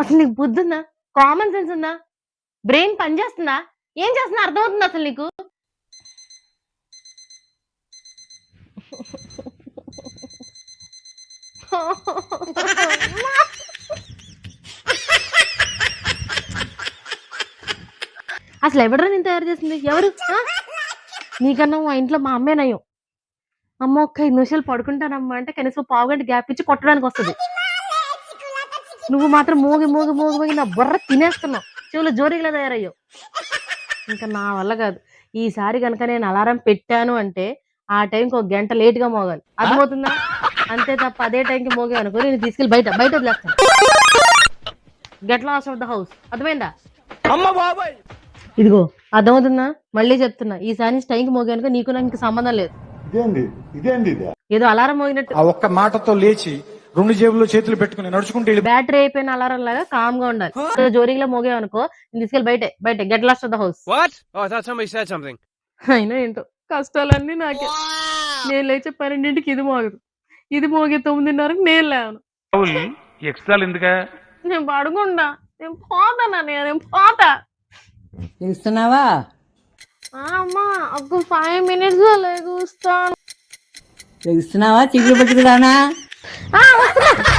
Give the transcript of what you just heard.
అసలు నీకు బుద్ధి ఉందా? కామన్ సెన్స్ ఉందా? బ్రెయిన్ పని చేస్తుందా? ఏం చేస్తున్నా అర్థమవుతుందా అసలు నీకు? అసలు ఎవడరా నేను తయారు చేసింది? ఎవరు? నీకన్నా మా ఇంట్లో మా అమ్మే నయం. అమ్మ ఒక్క 5 నిమిషాలు పడుకుంటానమ్మా అంటే కనీసం పావుగంట గ్యాప్ ఇచ్చి కొట్టడానికి వస్తుంది. నువ్వు మాత్రం మోగి మోగి మోగి మోగి నా బుర్ర తినేస్తున్నావు. చెవులు జోరీగా తయారయ్యావు. ఇంకా నా వల్ల కాదు. ఈసారి కనుక నేను అలారం పెట్టాను అంటే ఆ టైంకి 1 గంట లేట్గా మోగాలి. అర్థమవుతుందా? అంతే తప్ప అదే టైంకి మోగే అనుకో నేను తీసుకెళ్ళి బయట వదిలేస్తాను. Get lost of the house. అర్థమైందా? ఇదిగో అర్థమవుతుందా? మళ్ళీ చెప్తున్నా, ఈసారి నుంచి టైంకి మోగానుకో నీకు నాకు ఇంక సంబంధం లేదు. ఏదో అలారం మోగినట్టు ఆ ఒక్క మాటతో లేచి 2 జేబుల్లో చేతులు పెట్టుకుని నడుచుకుంటూ వెళ్ళి బ్యాటరీ అయిపోయిన అలారం లాగా కామ్ గా ఉండాలి. జోరీగా మోగావనుకో నేను తీసుకెళ్ళి బయట get lost of the house. What? Oh, I thought somebody said something. అయినా ఏంటో కష్టాలన్నీ నాకే. నేను లేచే 12ంటికి ఇది మోగదు, ఇది మోగే 9:30కి నేను లేవను. ఎక్స్ట్రాలు ఎందుకా? నేను పడుకుంటా, నేను పోతానా, నేను పోతా. చూస్తున్నావా? అమ్మా ఒక 5 minutes లో లేగుస్తాను. చూస్తున్నావా? చిగురు పెట్టుకురానా? వస్తున్నా.